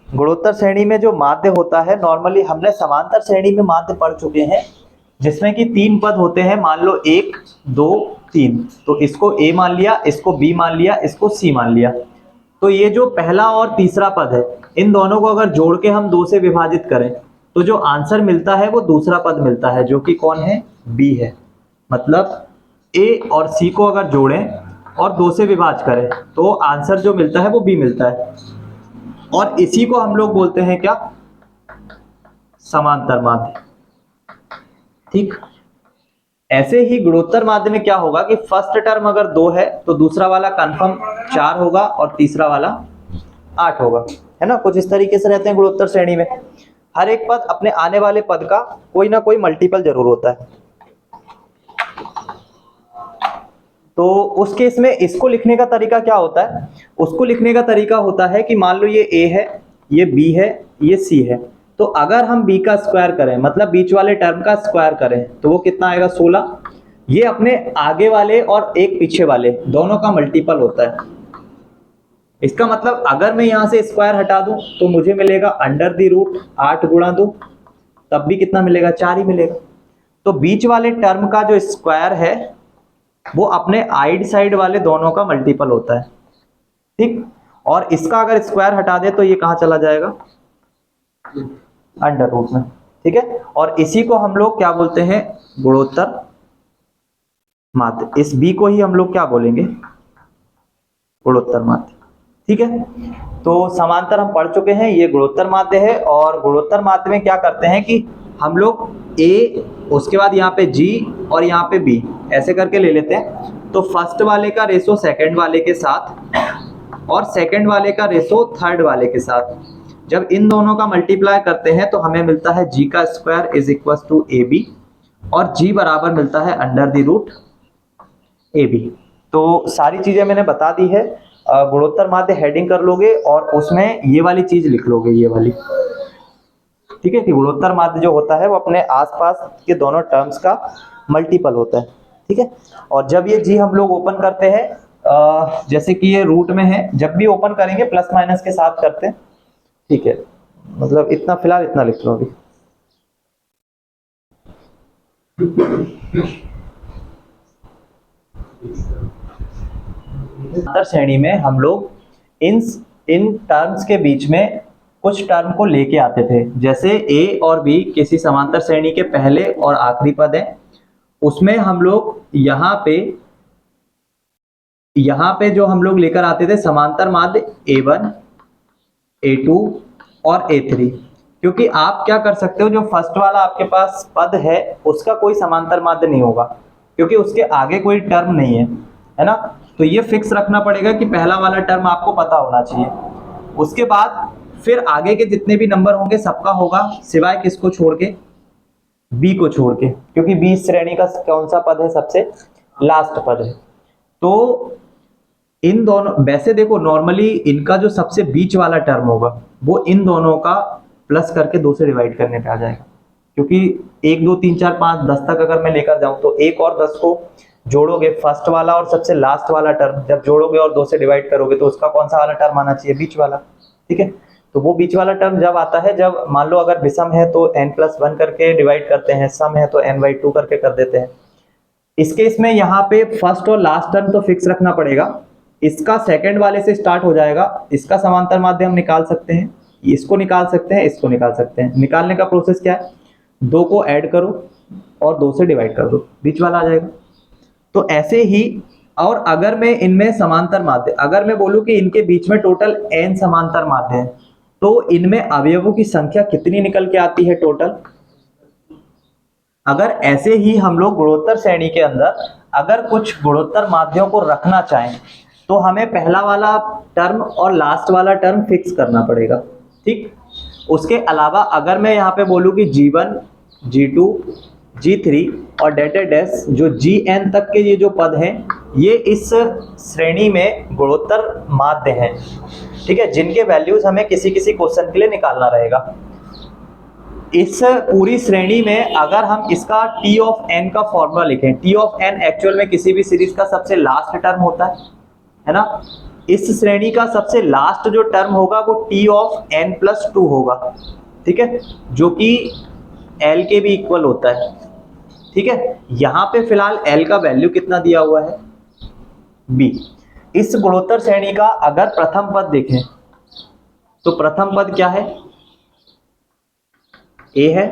गुणोत्तर श्रेणी में जो माध्य होता है, नॉर्मली हमने समांतर श्रेणी में माध्य पढ़ चुके हैं, जिसमें कि 3 पद होते हैं। मान लो 1 2 3, तो इसको A मान लिया, इसको B मान लिया, इसको C मान लिया। तो ये जो पहला और तीसरा पद है, इन दोनों को अगर जोड़ के हम 2 से विभाजित करें तो जो आंसर मिलता है वो दूसरा पद मिलता है, जो कि कौन है? B है। मतलब A और C को अगर जोड़ें और 2 से विभाजित करें तो आंसर जो मिलता है वो B मिलता है, और इसी को हम लोग बोलते हैं क्या? समांतर माध्य। ठीक। ऐसे ही गुणोत्तर माध्य में क्या होगा कि फर्स्ट टर्म अगर 2 है तो दूसरा वाला कंफर्म 4 होगा और तीसरा वाला 8 होगा, है ना। कुछ इस तरीके से रहते हैं गुणोत्तर श्रेणी में। हर एक पद अपने आने वाले पद का कोई ना कोई मल्टीपल जरूर होता है। तो उस केस में इसको लिखने का तरीका क्या होता है? उसको लिखने का तरीका होता है कि मान लो ये A है, ये B है, ये C है, तो अगर हम B का स्क्वायर करें, मतलब बीच वाले टर्म का स्क्वायर करें, तो वो कितना आएगा? 16। ये अपने आगे वाले और एक पीछे वाले दोनों का मल्टीपल होता है। इसका मतलब अगर मैं यहां से स्क्वायर हटा दूं तो मुझे मिलेगा अंडर द रूट 8 गुणा 2, तब भी कितना मिलेगा? 4 ही मिलेगा। तो बीच वाले टर्म का जो स्क्वायर है वो अपने आइड साइड वाले दोनों का मल्टीपल होता है। ठीक। और इसका अगर स्क्वायर हटा दे तो ये कहां चला जाएगा? अंडर रूट में। ठीक है। और इसी को हम लोग क्या बोलते हैं? गुणोत्तर माध्य। इस B को ही हम लोग क्या बोलेंगे? गुणोत्तर माध्य। ठीक है। तो समांतर हम पढ़ चुके हैं, ये गुणोत्तर माध्य है। और गुणोत्तर माध्य में क्या करते हैं कि हम लोग A, उसके बाद यहाँ पे G और यहाँ पे B ऐसे करके ले लेते हैं। तो फर्स्ट वाले का रेशो सेकंड वाले के साथ और सेकंड वाले का रेशो थर्ड वाले के साथ, जब इन दोनों का मल्टीप्लाई करते हैं तो हमें मिलता है G का square is equal to AB, और G बराबर मिलता है अंडर द रूट AB। तो सारी चीजें मैंने बता दी है। गुणोत्तर माध्य हेडिंग कर लोगे और उसमें ये वाली चीज लिख लोगे, ये वाली। ठीक है कि गुणोत्तर माध्य जो होता है वो अपने आसपास के दोनों टर्म्स का मल्टीपल होता है। ठीक है। और जब ये G हम लोग ओपन करते हैं, जैसे कि ये रूट में है, जब भी ओपन करेंगे प्लस माइनस के साथ करते हैं। ठीक है। मतलब इतना, फिलहाल इतना लिख लो अभी। समांतर श्रेणी में हम लोग इन टर्म्स के बीच में कुछ टर्म को लेके आते थे। जैसे A और B किसी समांतर श्रेणी के पहले और आखिरी पद है, उसमें हम लोग यहाँ पे जो हम लोग लेकर आते थे समांतर माध्य A1, A2 और A3। क्योंकि आप क्या कर सकते हो, जो फर्स्ट वाला आपके पास पद है उसका कोई समांतर माध्य नहीं होगा, क्योंकि उसके आगे कोई टर्म नहीं है ना। तो ये फिक्स रखना पड़ेगा कि पहला वाला टर्म आपको पता होना चाहिए। उसके बाद फिर आगे के जितने भी नंबर होंगे सबका होगा, सिवाय किसको छोड़ के? B को छोड़ के, क्योंकि B श्रेणी का कौन सा पद है? सबसे लास्ट पद है। तो इन दोनों, वैसे देखो नॉर्मली इनका जो सबसे बीच वाला टर्म होगा वो इन दोनों का प्लस करके 2 से डिवाइड करने पे आ जाएगा, क्योंकि 1 2 3 4 5 10 तक अगर मैं लेकर जाऊं तो 1 और 10 को जोड़ोगे, फर्स्ट वाला और सबसे लास्ट वाला टर्म जब जोड़ोगे और 2 से डिवाइड करोगे तो उसका कौन सा वाला टर्म आना चाहिए? बीच वाला। ठीक है। तो वो बीच वाला टर्म जब आता है, जब मान लो अगर विषम है तो n+1 करके डिवाइड करते हैं, सम है तो n/2 करके कर देते हैं। इस केस में यहाँ पे फर्स्ट और लास्ट टर्म तो फिक्स रखना पड़ेगा। इसका सेकंड वाले से स्टार्ट हो जाएगा, इसका समांतर माध्य हम निकाल सकते हैं, इसको निकाल सकते हैं, इसको निकाल सकते हैं। निकालने का प्रोसेस क्या है? 2 को ऐड करो और 2 से डिवाइड कर दो, बीच वाला आ जाएगा। तो ऐसे ही, और अगर मैं इनमें समांतर माध्य, अगर मैं बोलूं कि इनके बीच में टोटल n समांतर माध्य है, तो इनमें अवयवों की संख्या कितनी निकल के आती है टोटल? अगर ऐसे ही हम लोग गुणोत्तर श्रेणी के अंदर अगर कुछ गुणोत्तर माध्यों को रखना चाहें तो हमें पहला वाला टर्म और लास्ट वाला टर्म फिक्स करना पड़ेगा। ठीक। उसके अलावा अगर मैं यहाँ पे बोलूँ कि G1, G2, G3 और डैश जो Gn तक के ये जो पद हैं, ये इस श्रेणी में गुणोत्तर माध्य हैं। ठीक है, जिनके वैल्यूज हमें किसी किसी क्वेश्चन के लिए निकालना रहेगा। इस पूरी श्रेणी में अगर हम इसका T ऑफ n का फॉर्मूला लिखें, T ऑफ n एक्चुअल में किसी भी सीरीज का सबसे लास्ट टर्म होता है ना। इस श्रेणी का सबसे लास्ट जो टर्म होगा वो T of N plus two होगा, ठीक है, जो कि एल के भी इक्वल होता है, ठीक है। यहां पे फिलहाल एल का वैल्यू कितना दिया हुआ है, बी। इस गुणोत्तर श्रेणी का अगर प्रथम पद देखें तो प्रथम पद क्या है, ए है।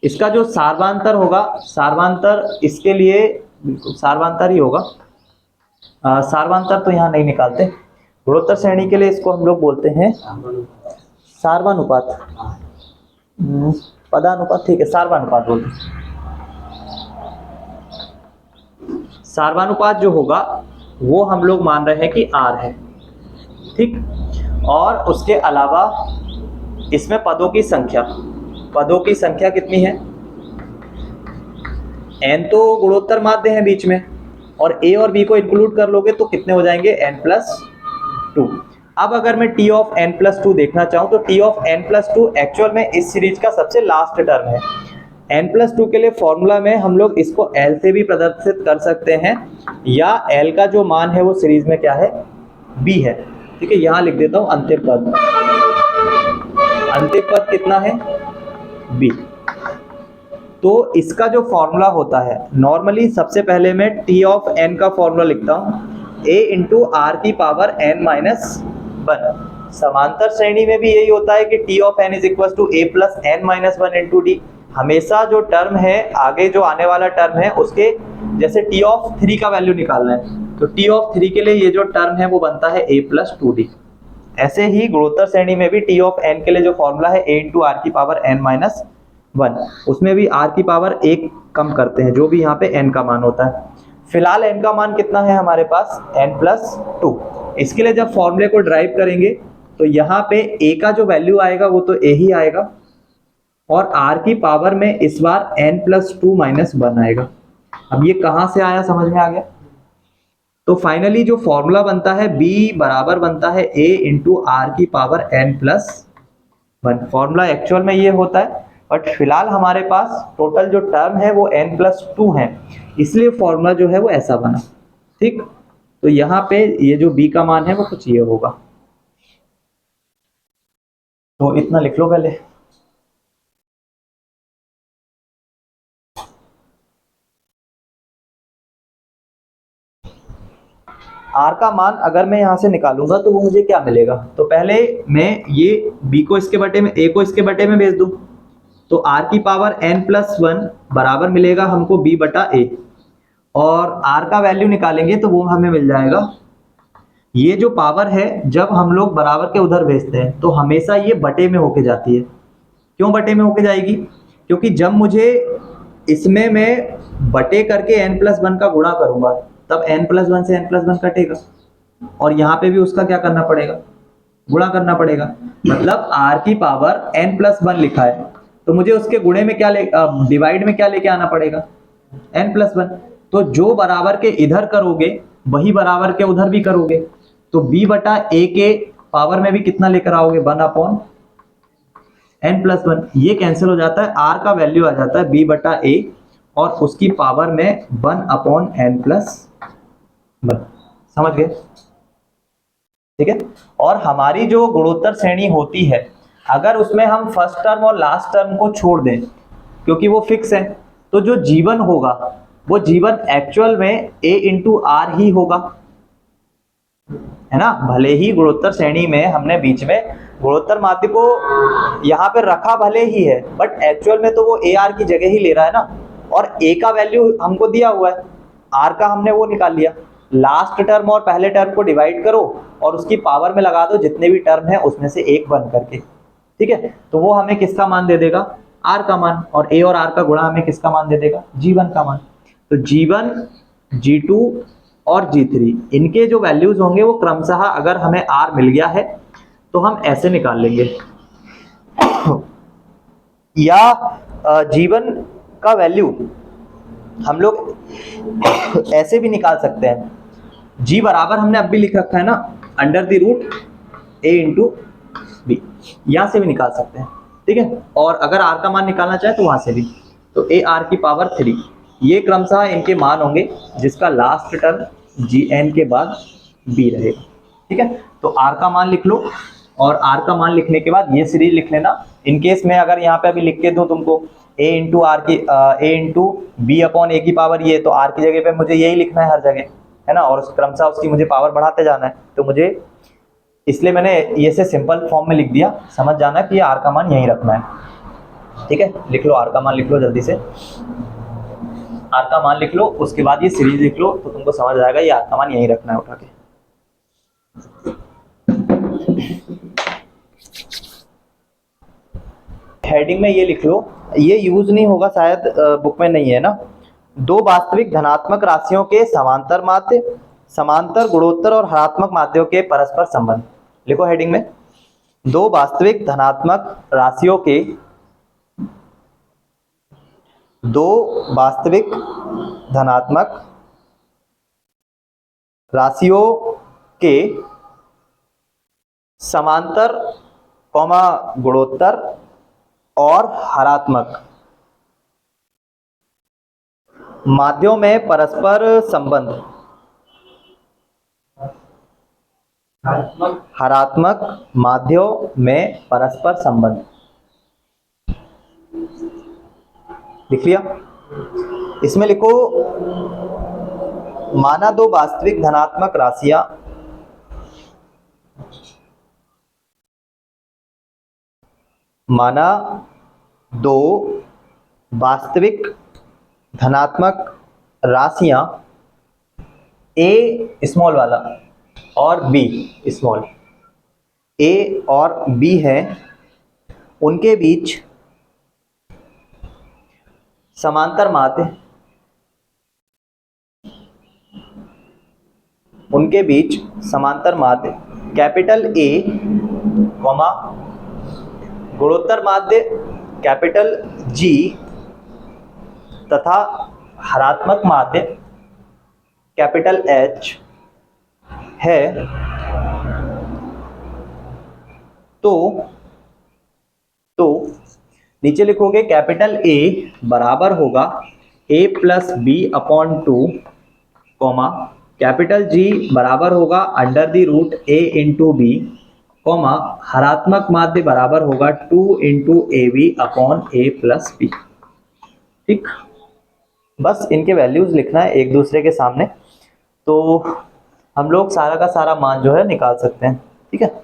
इसका जो सार्वांतर होगा, सार्वांतर इसके लिए बिल्कुल सार्वांतर ही होगा, सार्वांतर तो यहां नहीं निकालते, गुणोत्तर श्रेणी के लिए इसको हम लोग बोलते हैं सार्वानुपात, पदानुपात, ठीक है, सार्वानुपात बोलते हैं। सार्वानुपात जो होगा वो हम लोग मान रहे हैं कि आर है, ठीक। और उसके अलावा इसमें पदों की संख्या कितनी है, एन तो गुणोत्तर माध्य है बीच में, और ए और बी को इंक्लूड कर लोगे तो कितने हो जाएंगे, एन प्लस टू। अब अगर मैं T of N plus two देखना चाहूं तो T of N plus two actual में इस सीरीज का सबसे लास्ट टर्म है। एन प्लस टू के लिए फॉर्मूला में हम लोग इसको एल से भी प्रदर्शित कर सकते हैं, या एल का जो मान है वो सीरीज में क्या है, बी है, ठीक है। यहां लिख देता हूं अंतिम पद कितना है, बी। तो इसका जो फॉर्मूला होता है, नॉर्मली सबसे पहले मैं टी ऑफ एन का फॉर्मूला लिखता हूं, a इंटू आर की पावर n माइनस वन। समांतर श्रेणी में भी यही होता है कि T of N is equal to A plus N minus one into D. हमेशा जो टर्म है, आगे जो आने वाला टर्म है उसके, जैसे टी ऑफ थ्री का वैल्यू निकालना है तो टी ऑफ थ्री के लिए ये जो टर्म है वो बनता है ए प्लस टू डी। ऐसे ही गुणोत्तर श्रेणी में भी टी ऑफ एन के लिए जो फॉर्मूला है ए इंटू आर की पावर एन माइनस वन, उसमें भी आर की पावर एक कम करते हैं, जो भी यहाँ पे एन का मान होता है। फिलहाल एन का मान कितना है हमारे पास, एन प्लस टू। इसके लिए जब फॉर्मूले को ड्राइव करेंगे तो यहाँ पे ए का जो वैल्यू आएगा वो तो ए ही आएगा, और आर की पावर में इस बार n plus two minus one आएगा। अब ये कहां से आया, समझ में आ गया। तो फाइनली जो फॉर्मूला बनता है बी बराबर बनता है ए इंटू आर की power N plus one. Formula actual में ये होता है, बट फिलहाल हमारे पास टोटल जो टर्म है वो n प्लस टू है, इसलिए फॉर्मूला जो है वो ऐसा बना, ठीक। तो यहाँ पे ये जो b का मान है वो कुछ ये होगा, तो इतना लिख लो पहले। r का मान अगर मैं यहां से निकालूंगा तो वो मुझे क्या मिलेगा, तो पहले मैं ये b को इसके बटे में, a को इसके बटे में भेज दूं, तो r की पावर n प्लस वन बराबर मिलेगा हमको b बटा a, और r का वैल्यू निकालेंगे तो वो हमें मिल जाएगा, ये जो पावर है जब हम लोग बराबर के उधर भेजते हैं तो हमेशा ये बटे में होके जाती है। क्यों बटे में होके जाएगी, क्योंकि जब मुझे इसमें मैं बटे करके n प्लस वन का गुणा करूंगा तब n प्लस वन से n प्लस वन कटेगा, और यहाँ पे भी उसका क्या करना पड़ेगा, गुणा करना पड़ेगा। मतलब r की पावर n प्लस वन लिखा है तो मुझे उसके गुणे में क्या डिवाइड में क्या लेके आना पड़ेगा, n प्लस वन। तो जो बराबर के इधर करोगे वही बराबर के उधर भी करोगे, तो b बटा a के पावर में भी कितना लेकर आओगे, one upon n plus one. ये कैंसिल हो जाता है, r का वैल्यू आ जाता है b बटा a और उसकी पावर में one upon n plus one. समझ गए, ठीक है। और हमारी जो गुणोत्तर श्रेणी होती है, अगर उसमें हम फर्स्ट टर्म और लास्ट टर्म को छोड़ दें क्योंकि वो फिक्स है, तो जो जीवन होगा वो जीवन एक्चुअल में a इंटू आर ही होगा, है ना। भले ही गुणोत्तर श्रेणी में हमने बीच में गुणोत्तर माध्य को यहाँ पे रखा भले ही है, बट एक्चुअल में तो वो ए आर की जगह ही ले रहा है ना, और a का वैल्यू हमको दिया हुआ है, r का हमने वो निकाल लिया। लास्ट टर्म और पहले टर्म को डिवाइड करो और उसकी पावर में लगा दो जितने भी टर्म है उसमें से एक बन करके, ठीक है। तो वो हमें किसका मान दे देगा, r का मान, और a और r का गुणा हमें किसका मान दे देगा, g1 का मान। तो g1, g2 और g3 इनके जो वैल्यूज होंगे वो क्रमशः, अगर हमें r मिल गया है तो हम ऐसे निकाल लेंगे या g1 का वैल्यू हम लोग ऐसे भी निकाल सकते हैं, g बराबर हमने अब भी लिख रखा है ना, under the root a into B, यहां से भी निकाल सकते हैं, ठीक है। और अगर r का मान निकालना चाहे तो वहां से भी, तो a r की पावर 3, ये क्रमशः इनके मान होंगे जिसका लास्ट टर्म gn के बाद b रहेगा। ठीक है। तो आर का मान लिख लो और आर का मान लिखने के बाद ये सीरीज लिख लेना। इन केस में अगर यहाँ पे अभी लिख के दूं तुमको a इंटू आर की a इंटू बी अपॉन ए की पावर ये, तो आर की जगह पे मुझे यही लिखना है हर जगह, है ना, और क्रमशः उसकी मुझे पावर बढ़ाते जाना है। तो मुझे इसलिए मैंने ये से सिंपल फॉर्म में लिख दिया, समझ जाना कि आर का मान यही रखना है। ठीक है, लिख लो आर का मान लिख लो जल्दी से, आर का मान लिख लो, उसके बाद ये सीरीज लिख लो, तो तुमको समझ आएगा ये आर का मान यही रखना है उठा के। हेडिंग में ये लिख लो, ये यूज नहीं होगा शायद, बुक में नहीं है ना। दो वास्तविक धनात्मक राशियों के समांतर माध्य, समांतर गुणोत्तर और हरात्मक माध्यों के परस्पर संबंध। लिखो हेडिंग में, दो वास्तविक धनात्मक राशियों के, दो वास्तविक धनात्मक राशियों के समांतर कौमा गुणोत्तर और हरात्मक माध्यों में परस्पर संबंध, हरात्मक माध्यों में परस्पर संबंध। लिख लिया। इसमें लिखो, माना दो वास्तविक धनात्मक राशियां माना दो वास्तविक धनात्मक राशियां ए स्मॉल वाला और बी स्मॉल, ए और बी है, उनके बीच समांतर माध्य, उनके बीच समांतर माध्य कैपिटल ए कॉमा गुणोत्तर माध्य कैपिटल जी तथा हरात्मक माध्य कैपिटल एच है, तो नीचे लिखोगे कैपिटल ए बराबर होगा A plus B upon 2 comma capital G बराबर होगा under the root A into B comma हरात्मक माध्य बराबर होगा 2 into A B upon A plus B. ठीक, बस इनके वैल्यूज लिखना है एक दूसरे के सामने, तो हम लोग सारा का सारा मान जो है निकाल सकते हैं। ठीक है,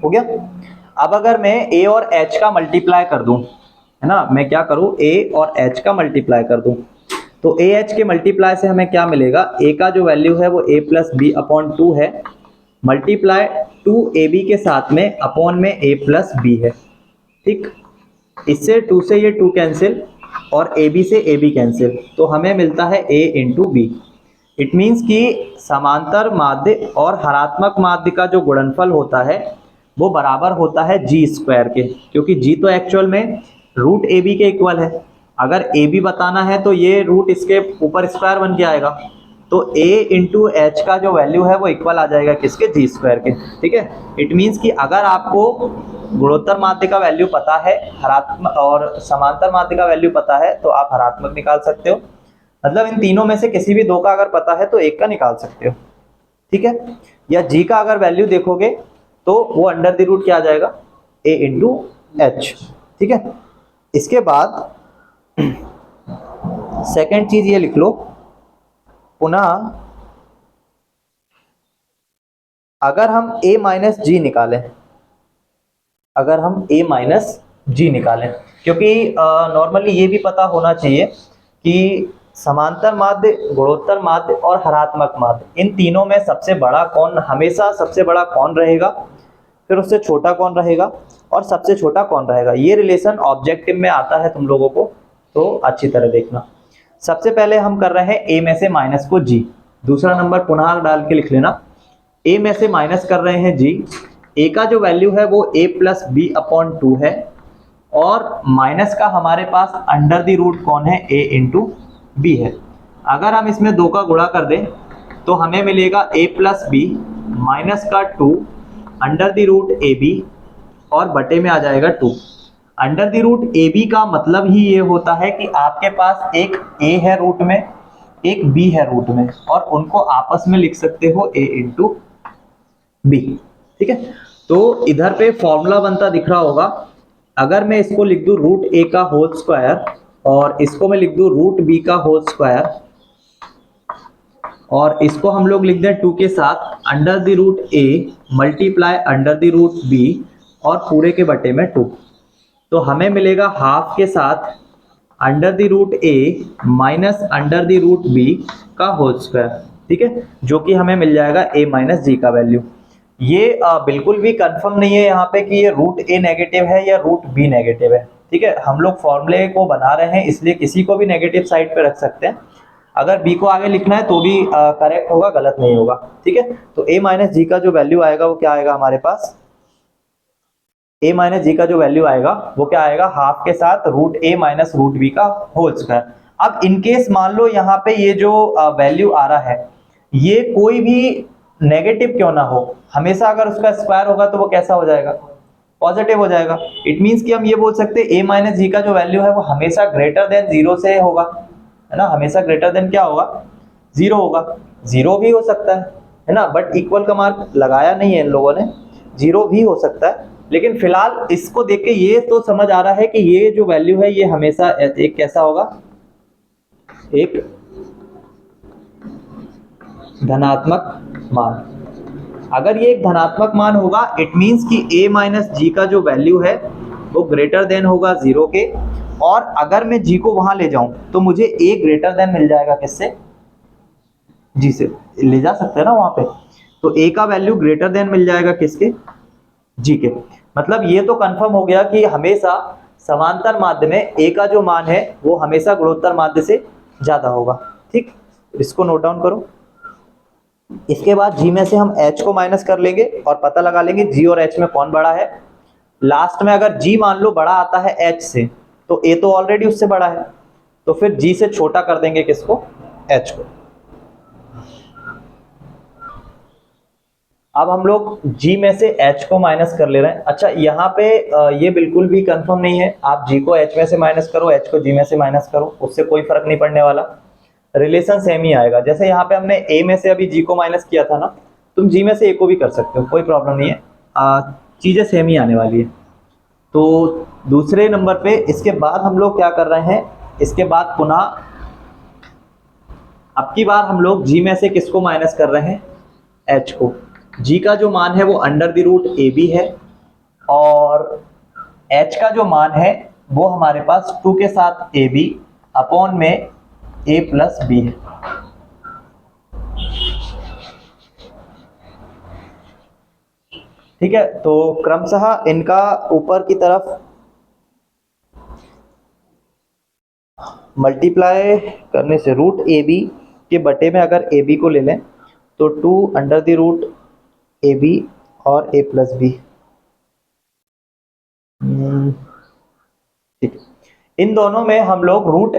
हो गया। अब अगर मैं a और h का मल्टीप्लाई कर दूं, है ना, मैं क्या करूं, a और h का मल्टीप्लाई कर दूं, तो a h के मल्टीप्लाई से हमें क्या मिलेगा, a का जो वैल्यू है वो a प्लस बी अपॉन 2 है, मल्टीप्लाई 2ab के साथ में अपॉन में a प्लस बी है। ठीक, इससे 2 से ये 2 कैंसिल और ab से ab कैंसिल, तो हमें मिलता है a into B. It means कि समांतर माध्य और हरात्मक माध्य का जो गुणनफल होता है वो बराबर होता है जी स्क्वायर के, क्योंकि जी तो एक्चुअल में रूट ए बी के इक्वल है। अगर ए बी बताना है तो ये रूट इसके ऊपर स्क्वायर बन के आएगा, तो a इंटू एच का जो वैल्यू है वो इक्वल आ जाएगा किसके, जी स्क्वायर के। ठीक है, इट मीन्स कि अगर आपको गुणोत्तर माध्य का वैल्यू पता है, हरात्मक और समांतर माध्य का वैल्यू पता है, तो आप हरात्मक निकाल सकते हो। मतलब इन तीनों में से किसी भी दो का अगर पता है तो एक का निकाल सकते हो। ठीक है, या जी का अगर वैल्यू देखोगे तो वो अंडर द रूट क्या आ जाएगा, a इंटू एच। ठीक है, इसके बाद सेकेंड चीज ये लिख लो, पुनः अगर हम a माइनस जी निकालें, अगर हम a माइनस जी निकालें, क्योंकि नॉर्मली ये भी पता होना चाहिए कि समांतर माध्य, गुणोत्तर माध्य और हरात्मक माध्य, इन तीनों में सबसे बड़ा कौन, हमेशा सबसे बड़ा कौन रहेगा, फिर उससे छोटा कौन रहेगा और सबसे छोटा कौन रहेगा। ये रिलेशन ऑब्जेक्टिव में आता है तुम लोगों को, तो अच्छी तरह देखना। सबसे पहले हम कर रहे हैं a में से माइनस को g, दूसरा नंबर पुनः डाल के लिख लेना, a में से माइनस कर रहे हैं g, a का जो वैल्यू है वो a प्लस बी अपॉन 2 है, और माइनस का हमारे पास अंडर द रूट कौन है, a इंटू बी है। अगर हम इसमें 2 का गुणा कर दें तो हमें मिलेगा a प्लस बी माइनस का 2 under the root A B और बटे में आ जाएगा 2। Under the root A B का मतलब ही ये होता है कि आपके पास एक ए है रूट में, एक बी है रूट में, और उनको आपस में लिख सकते हो ए इंटू बी। ठीक है, तो इधर पे फॉर्मूला बनता दिख रहा होगा। अगर मैं इसको लिख दूं रूट ए का होल स्क्वायर और इसको मैं लिख दूं रूट बी का होल स्क्वायर और इसको हम लोग लिख दें 2 के साथ under the root A multiply under the root B और पूरे के बटे में 2, तो हमें मिलेगा हाफ के साथ under the root A minus under the root B का होल स्क्वायर। ठीक है, जो कि हमें मिल जाएगा a माइनस जी का वैल्यू। ये बिल्कुल भी कंफर्म नहीं है यहाँ पे कि ये रूट ए नेगेटिव है या रूट बी नेगेटिव है। ठीक है, हम लोग फॉर्मूले को बना रहे हैं इसलिए किसी को भी नेगेटिव साइड पे रख सकते हैं। अगर बी को आगे लिखना है तो भी करेक्ट होगा, गलत नहीं होगा। ठीक है, तो a माइनस जी का जो वैल्यू आएगा वो क्या आएगा हमारे पास, a माइनस जी का जो वैल्यू आएगा वो क्या आएगा, हाफ के साथ root a minus root B का होल स्क्वायर। अब इनकेस मान लो यहाँ पे ये जो वैल्यू आ रहा है ये कोई भी नेगेटिव क्यों ना हो, हमेशा अगर उसका स्क्वायर होगा तो वो कैसा हो जाएगा, पॉजिटिव हो जाएगा। इट मींस कि हम ये बोल सकते हैं a माइनस जी का जो वैल्यू है वो हमेशा ग्रेटर देन 0 से होगा, है ना, हमेशा ग्रेटर देन क्या होगा, 0 होगा। 0 भी हो सकता है ना, बट इक्वल का मार्क लगाया नहीं है इन लोगों ने, 0 भी हो सकता है। लेकिन फिलहाल इसको देख के ये तो समझ आ रहा है कि ये जो वैल्यू है ये हमेशा एक कैसा होगा, एक धनात्मक मान। अगर ये एक धनात्मक मान होगा इट मींस कि a माइनस जी का जो वैल्यू है वो ग्रेटर देन होगा 0 के, और अगर मैं g को वहां ले जाऊं तो मुझे a ग्रेटर देन मिल जाएगा किससे, g से, ले जा सकते हैं ना वहां पे, तो a का वैल्यू ग्रेटर देन मिल जाएगा किसके, g के। मतलब ये तो कंफर्म हो गया कि हमेशा समांतर माध्य में a का जो मान है वो हमेशा गुणोत्तर माध्य से ज्यादा होगा। ठीक, इसको नोट डाउन करो। इसके बाद g में से हम h को माइनस कर लेंगे और पता लगा लेंगे g और h में कौन बड़ा है। लास्ट में अगर g मान लो बड़ा आता है h से तो a तो ऑलरेडी उससे बड़ा है, तो फिर g से छोटा कर देंगे किसको, h को। अब हम लोग g में से h को माइनस कर ले रहे हैं। अच्छा, यहाँ पे ये बिल्कुल भी कंफर्म नहीं है, आप g को h में से माइनस करो, h को g में से माइनस करो, उससे कोई फर्क नहीं पड़ने वाला, रिलेशन सेम ही आएगा। जैसे यहाँ पे हमने a में से अभी g को माइनस किया था ना, तुम g में से a को भी कर सकते हो, कोई प्रॉब्लम नहीं है, चीजें सेम ही आने वाली है। तो दूसरे नंबर पे इसके बाद हम लोग क्या कर रहे हैं, इसके बाद पुनः अब की बार हम लोग g में से किसको माइनस कर रहे हैं, h को। g का जो मान है वो under the root A B है और h का जो मान है वो हमारे पास 2 के साथ ए बी अपॉन में a प्लस बी है। ठीक है, तो क्रमशः इनका ऊपर की तरफ मल्टीप्लाई करने से रूट ए बी के बटे में अगर ए बी को ले लें तो 2 under the root A B और a प्लस बी। ठीक, इन दोनों में हम लोग रूट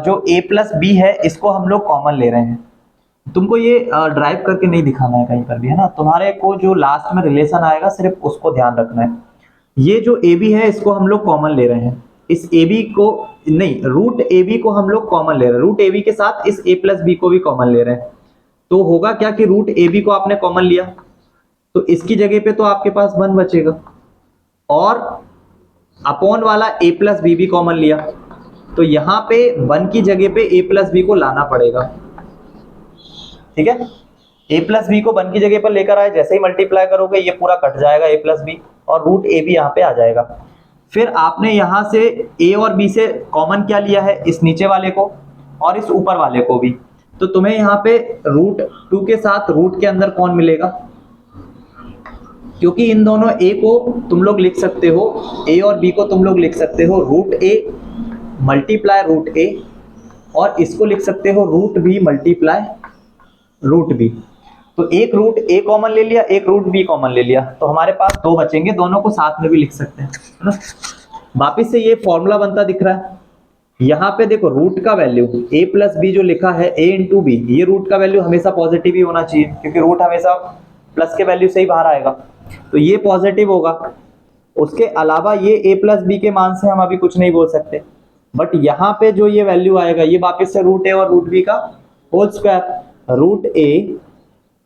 जो a प्लस बी है इसको हम लोग कॉमन ले रहे हैं। तुमको ये ड्राइव करके नहीं दिखाना है कहीं पर भी, है ना, तुम्हारे को जो लास्ट में रिलेशन आएगा सिर्फ उसको ध्यान रखना है। ये जो ए बी है इसको हम लोग कॉमन ले रहे हैं, इस ए बी को नहीं, रूट ए बी को हम लोग कॉमन ले रहे हैं, रूट ए बी के साथ इस a प्लस बी को भी कॉमन ले रहे हैं। तो होगा क्या कि रूट ए बी को आपने कॉमन लिया तो इसकी जगह पे तो आपके पास 1 बचेगा, और अपॉन वाला a प्लस बी भी कॉमन लिया तो यहाँ पे 1 की जगह पे a प्लस बी को लाना पड़ेगा। ठीक है, a प्लस बी को 1 की जगह पर लेकर आए, जैसे ही मल्टीप्लाई करोगे ये पूरा कट जाएगा a प्लस बी और रूट ए बी यहाँ पे आ जाएगा। फिर आपने यहाँ से a और b से कॉमन क्या लिया है, इस नीचे वाले को और इस ऊपर वाले को भी, तो तुम्हें यहाँ पे रूट 2 के साथ रूट के अंदर कौन मिलेगा, क्योंकि इन दोनों a को तुम लोग लिख सकते हो, a और b को तुम लोग लिख सकते हो root a multiply root a, और इसको लिख सकते हो root b multiply root b। तो एक रूट a कॉमन ले लिया, एक रूट b कॉमन ले लिया, तो हमारे पास 2 बचेंगे, दोनों को साथ में भी लिख सकते हैं, है ना। वापिस से ये फॉर्मूला बनता दिख रहा है। यहाँ पे देखो रूट का वैल्यू a प्लस बी जो लिखा है a इंटू बी, ये रूट का वैल्यू हमेशा पॉजिटिव ही होना चाहिए क्योंकि रूट हमेशा प्लस के वैल्यू से ही बाहर आएगा, तो ये पॉजिटिव होगा। उसके अलावा ये a प्लस बी के मान से हम अभी कुछ नहीं बोल सकते, बट यहाँ पे जो ये वैल्यू आएगा ये वापस से रूट ए और रूट बी का whole square, root A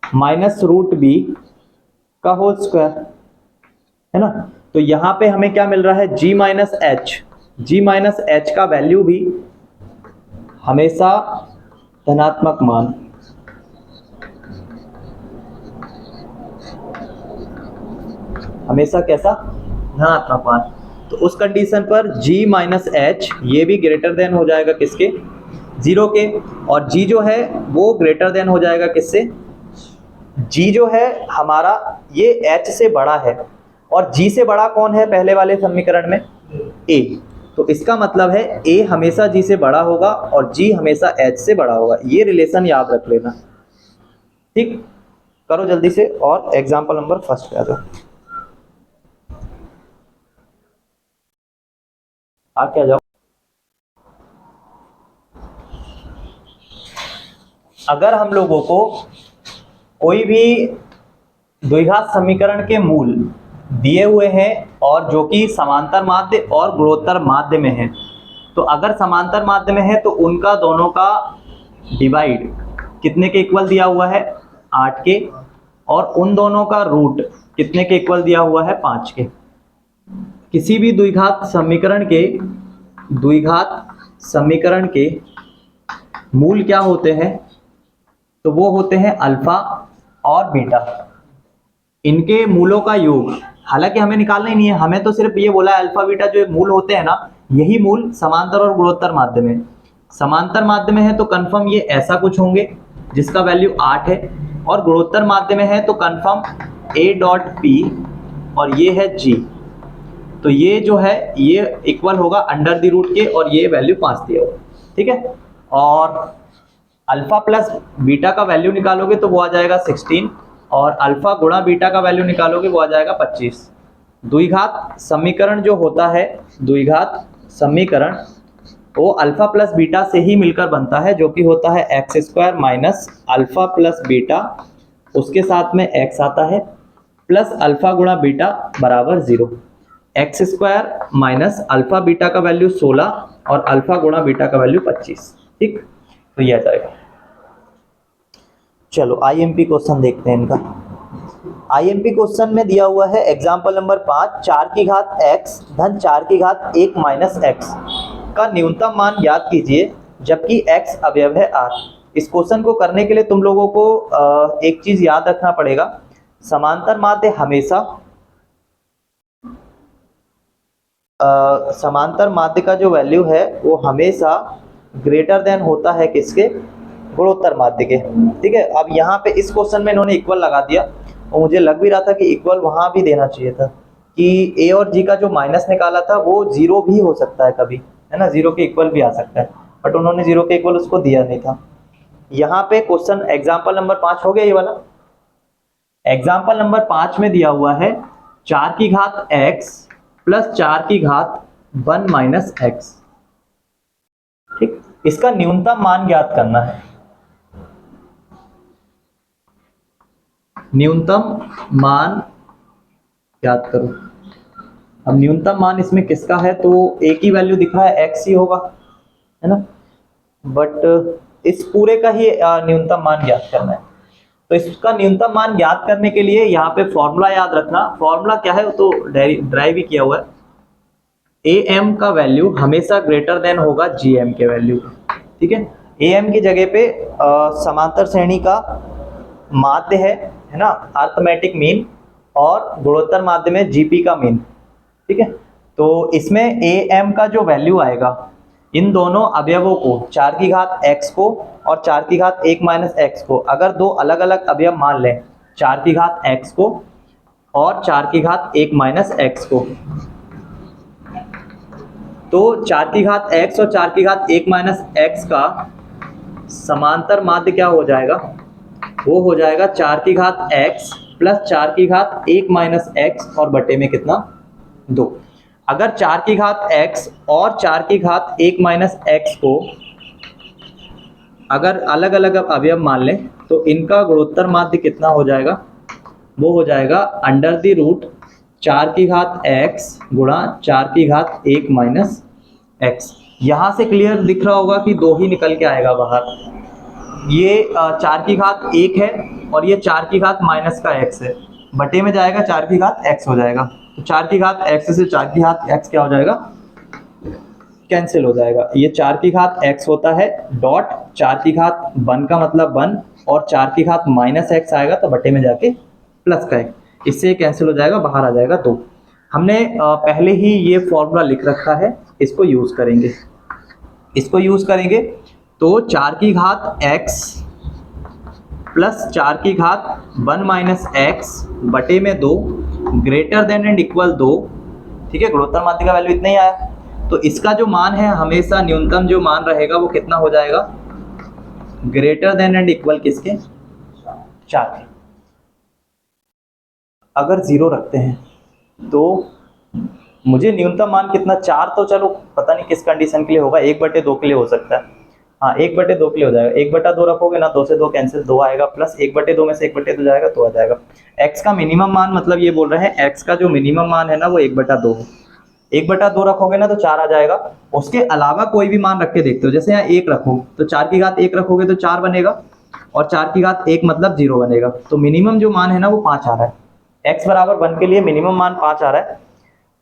minus root B का होल स्क्वायर, है ना। तो यहाँ पे हमें क्या मिल रहा है, g माइनस एच का वैल्यू भी हमेशा धनात्मक मान, हमेशा कैसा, धनात्मक मान। तो उस कंडीशन पर g माइनस एच ये भी ग्रेटर देन हो जाएगा किसके, 0 के, और g जो है वो ग्रेटर देन हो जाएगा किससे, g जो है हमारा ये h से बड़ा है, और g से बड़ा कौन है पहले वाले समीकरण में, a। तो इसका मतलब है a हमेशा g से बड़ा होगा और g हमेशा h से बड़ा होगा, ये रिलेशन याद रख लेना, ठीक। करो जल्दी से और एग्जाम्पल नंबर फर्स्ट पे आ जाओ, आगे आ जाओ। अगर हम लोगों को कोई भी द्विघात समीकरण के मूल दिए हुए हैं और जो कि समांतर माध्य और गुणोत्तर माध्य में है, तो अगर समांतर माध्य में है तो उनका दोनों का डिवाइड कितने के इक्वल दिया हुआ है, 8 के, और उन दोनों का रूट कितने के इक्वल दिया हुआ है, 5 के। किसी भी द्विघात समीकरण के मूल क्या होते हैं, तो वो होते हैं अल्फा और बीटा, इनके मूलों का योग। हालांकि हमें निकालना ही नहीं है, हमें तो सिर्फ ये बोला है अल्फा बीटा जो मूल होते हैं ना, यही मूल समांतर और गुणोत्तर माध्य में, समांतर माध्य में है तो कंफर्म ये ऐसा कुछ होंगे जिसका वैल्यू 8 है, और गुणोत्तर माध्य में है तो कंफर्म a डॉट p और ये है g, तो ये जो है ये इक्वल होगा अंडर द रूट के, और ये वैल्यू 5 दिया होगा, ठीक है। और अल्फा प्लस बीटा का वैल्यू निकालोगे तो वो आ जाएगा 16, और अल्फा गुणा बीटा का वैल्यू निकालोगे वो आ जाएगा 25। द्विघात समीकरण जो होता है, द्विघात समीकरण वो अल्फा प्लस बीटा से ही मिलकर बनता है, जो कि होता है x square minus alpha plus beta, उसके साथ में एक्स आता है, प्लस अल्फा गुणा बीटा बराबर 0। X square minus alpha beta का वैल्यू 16 और अल्फा गुणा बीटा का वैल्यू 25, ठीक। तो ये आ जाएगा। चलो आईएमपी क्वेश्चन देखते हैं इनका। आईएमपी क्वेश्चन में दिया हुआ है एग्जाम्पल नंबर 5, 4 की घात x धन 4 की घात 1 माइनस x का न्यूनतम मान ज्ञात कीजिए जबकि x अवयव है r। इस क्वेश्चन को करने के लिए तुम लोगों को एक चीज याद रखना पड़ेगा, समांतर माध्य हमेशा समांतर माध्य का जो वैल्यू है वो हमेशा ग्रेटर देन होता है किसके, गुणोत्तर माध्य के, ठीक है। अब यहाँ पे इस क्वेश्चन में इन्होंने इक्वल लगा दिया, और मुझे लग भी रहा था कि इक्वल वहां भी देना चाहिए था, कि a और g का जो माइनस निकाला था वो 0 भी हो सकता है कभी, है ना, 0 के इक्वल भी आ सकता है, बट उन्होंने 0 के इक्वल उसको दिया नहीं था। यहाँ पे क्वेश्चन एग्जाम्पल नंबर 5 हो गया ये वाला। एग्जाम्पल नंबर 5 में दिया हुआ है 4 की घात x प्लस 4 की घात 1 माइनस x, ठीक। इसका न्यूनतम मान ज्ञात करना है, न्यूनतम मान ज्ञात करो। अब न्यूनतम मान इसमें किसका है, तो एक ही वैल्यू दिख रहा है x ही होगा, है ना, बट इस पूरे का ही न्यूनतम मान ज्ञात करना है। तो इसका न्यूनतम मान ज्ञात करने के लिए यहाँ पे फॉर्मूला याद रखना, फॉर्मूला क्या है वो तो ड्राइव ही किया हुआ है, am का वैल्यू हमेशा ग्रेटर देन होगा gm के वैल्यू, ठीक है। am की जगह पे समांतर श्रेणी का माध्य है ना, अर्थमेटिक मीन, और गुणोत्तर माध्य में जीपी का मीन, ठीक है। तो इसमें am का जो वैल्यू आएगा, इन दोनों अवयवों को 4 की घात x को और 4 की घात 1 माइनस x को, अगर दो अलग अलग अवयव मान लें, 4 की घात x को और 4 की घात 1 माइनस x को, तो 4 की घात x और 4 की घात 1 माइनस x का समांतर माध्य क्या हो जाएगा, वो हो जाएगा 4 की घात x प्लस 4 की घात 1 माइनस x और बटे में कितना, 2। अगर 4 की घात x और 4 की घात 1 माइनस x को अगर अलग अलग अवयव मान लें तो इनका गुणोत्तर माध्य कितना हो जाएगा, वो हो जाएगा अंडर द रूट 4 की घात x गुणा 4 की घात 1 माइनस x। यहाँ से क्लियर दिख रहा होगा कि 2 ही निकल के आएगा बाहर। ये 4 की घात 1 है और ये 4 की घात माइनस का x है, बटे में जाएगा 4 की घात x हो जाएगा। तो 4 की घात x से 4 की घात x क्या हो जाएगा, कैंसिल हो जाएगा। ये 4 की घात x होता है डॉट 4 की घात 1 का मतलब 1 और 4 की घात माइनस x आएगा तो बटे में जाके प्लस का 1, इससे कैंसिल हो जाएगा, बाहर आ जाएगा 2। हमने पहले ही ये फॉर्मूला लिख रखा है, इसको यूज करेंगे। इसको यूज करेंगे तो 4 की घात x प्लस 4 की घात 1 माइनस x बटे में 2 ग्रेटर देन एंड इक्वल 2। ठीक है, गुणोत्तर माध्य का वैल्यू इतना ही आया। तो इसका जो मान है हमेशा न्यूनतम जो मान रहेगा वो कितना हो जाएगा, ग्रेटर देन एंड इक्वल किसके, 4 के। अगर 0 रखते हैं तो मुझे न्यूनतम मान कितना, 4 तो चलो पता नहीं किस कंडीशन के लिए होगा, 1/2 के लिए हो सकता है। हाँ 1/2 के लिए हो जाएगा। 1/2 रखोगे ना, 2 से 2 कैंसिल, 2 आएगा, प्लस 1/2 में से 1/2 जाएगा तो आ जाएगा। x का मिनिमम मान, मतलब ये बोल रहे हैं x का जो मिनिमम मान है ना वो 1/2 है। 1/2 रखोगे ना तो 4 आ जाएगा। उसके अलावा कोई भी मान रख के देखते हो, जैसे यहाँ 1 रखो तो 4 की घात 1 रखोगे तो 4 बनेगा और 4 की घात 1 मतलब 0 बनेगा। तो मिनिमम जो मान है ना वो 5 आ रहा है। x बराबर 1 के लिए मिनिमम मान 5 आ रहा है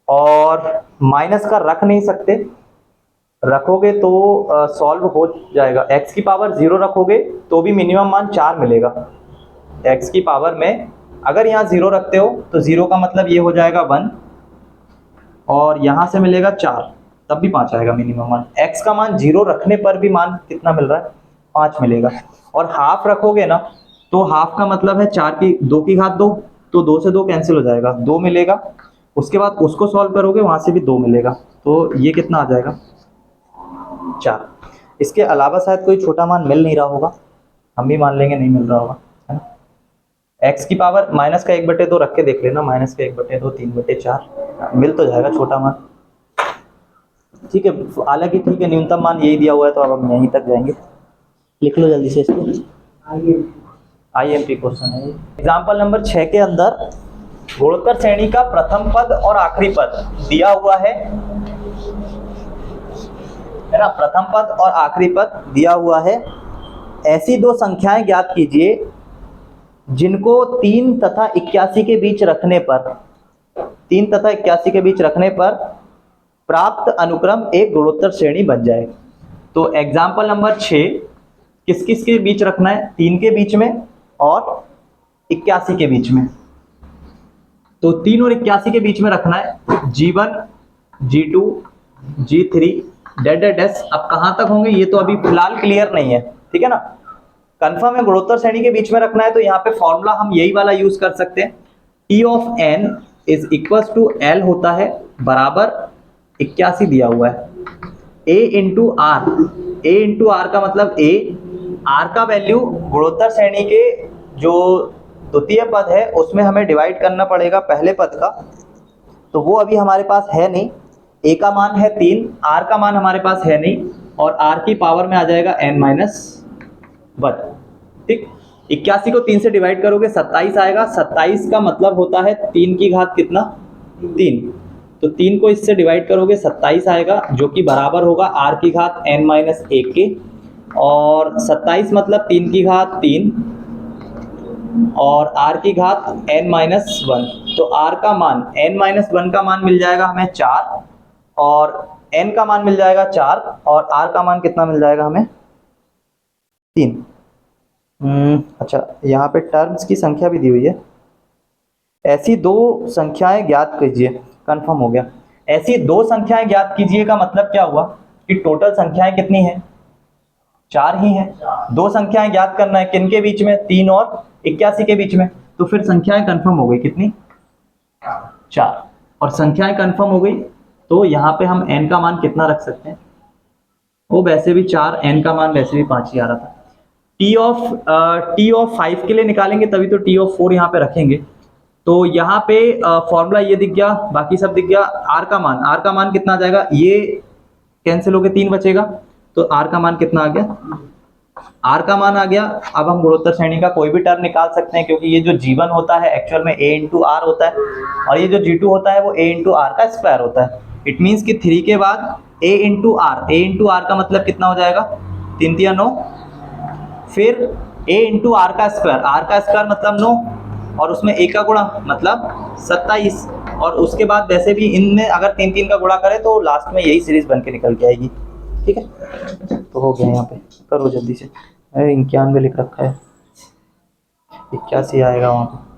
और माइनस का रख नहीं सकते, रखोगे तो सॉल्व हो जाएगा। x की पावर 0 रखोगे तो भी मिनिमम मान 4 मिलेगा। x की पावर में अगर यहाँ 0 रखते हो तो 0 का मतलब ये हो जाएगा 1 और यहाँ से मिलेगा 4, तब भी 5 आएगा मिनिमम मान। x का मान 0 रखने पर भी मान कितना मिल रहा है, 5 मिलेगा। और हाफ रखोगे ना तो हाफ का मतलब है 2 की घात 2, तो 2 से 2 कैंसिल हो जाएगा, 2 मिलेगा। उसके बाद उसको सॉल्व करोगे वहां से भी 2 मिलेगा, तो ये कितना आ जाएगा, 4। इसके अलावा शायद कोई छोटा मान मिल नहीं रहा होगा, हम भी मान लेंगे नहीं मिल रहा होगा, है ना। x की पावर माइनस का 1/2 रख के देख लेना, माइनस का 1/2 3/4 मिल तो जाएगा छोटा मान। ठीक है, हालांकि ठीक है न्यूनतम मान यही दिया हुआ है तो अब हम यहीं तक जाएंगे। लिख लो जल्दी से इसको, IMP क्वेश्चन है। एग्जाम्पल नंबर 6 के अंदर गुणोत्तर श्रेणी का प्रथम पद और आखिरी पद दिया हुआ है ना, प्रथम पद और आखिरी पद दिया हुआ है। ऐसी दो संख्याएं ज्ञात कीजिए जिनको 3 तथा 81 के बीच रखने पर, 3 तथा 81 के बीच रखने पर प्राप्त अनुक्रम एक गुणोत्तर श्रेणी बन जाए। तो एग्जाम्पल नंबर 6 किस किस के बीच रखना है, 3 के बीच में और 81 के बीच में। तो 3 और 81 के बीच में रखना है, G1 G2 G3 डैश। अब कहां तक होंगे ये तो अभी फिलहाल क्लियर नहीं है, ठीक है ना। कंफर्म है गुणोत्तर श्रेणी के बीच में रखना है, तो यहाँ पे फॉर्मूला हम यही वाला यूज कर सकते हैं। T of n is equal to L होता है बराबर 81 दिया हुआ है, A into R. A into R का मतलब A, R का वैल्यू गुणोत्तर श्रेणी के जो द्वितीय पद है उसमें हमें डिवाइड करना पड़ेगा पहले पद का, तो वो अभी हमारे पास है नहीं। A का मान है 3, R का मान हमारे पास है नहीं और R की पावर में आ जाएगा n-1। ठीक, 81 को 3 से डिवाइड करोगे 27 आएगा। 27 का मतलब होता है 3 की घात कितना, 3। तो 3 को इससे डिवाइड करोगे 27 आएगा, जो कि बराबर होगा r की घात n-1 के। और 27 मतलब 3 की घात 3 और r की घात n-1। तो r का मान n-1 का मान मिल जाएगा हमें 4 और n का मान मिल जाएगा 4 और r का मान कितना मिल जाएगा हमें, 3। अच्छा, यहाँ पे टर्म्स की संख्या भी दी हुई है। ऐसी दो संख्याएं ज्ञात कीजिए, कंफर्म हो गया। ऐसी दो संख्याएं ज्ञात कीजिए का मतलब क्या हुआ कि टोटल संख्याएं कितनी हैं, 4 ही हैं। दो संख्याएं ज्ञात करना है किनके बीच में, 3 और 81 के बीच में। तो फिर संख्याएं कंफर्म हो गई कितनी, 4। और संख्याएं कंफर्म हो गई तो यहाँ पे हम n का मान कितना रख सकते हैं, वो वैसे भी 4, n का मान वैसे भी 5 ही आ रहा था। T ऑफ 5 के लिए निकालेंगे तभी तो T ऑफ 4 यहाँ पे रखेंगे। तो यहाँ पे फॉर्मूला ये दिख गया, बाकी सब दिख गया। R का मान कितना आ जाएगा, ये कैंसिल होके 3 बचेगा, तो R का मान कितना आ गया, आर का मान आ गया। अब हम गुणोत्तर श्रेणी का कोई भी टर्म निकाल सकते हैं, क्योंकि ये जो G1 होता है एक्चुअल में A इंटू आर होता है, और ये जो G2 होता है वो A इंटू आर का स्क्वायर होता है। इट मीन्स कि 3 के बाद A इंटू आर का मतलब कितना हो जाएगा, 3 3 9, फिर A इंटू आर का स्क्वायर मतलब 9, और उसमें A का गुणा मतलब 27, और उसके बाद वैसे भी इनमें अगर 3 3 का गुणा करें तो लास्ट में यही सीरीज बन के निकल के आएगी। ठीक है, तो हो गया यहाँ पे, करो जल्दी से। 91 लिख रखा है, 81 आएगा वहाँ पे।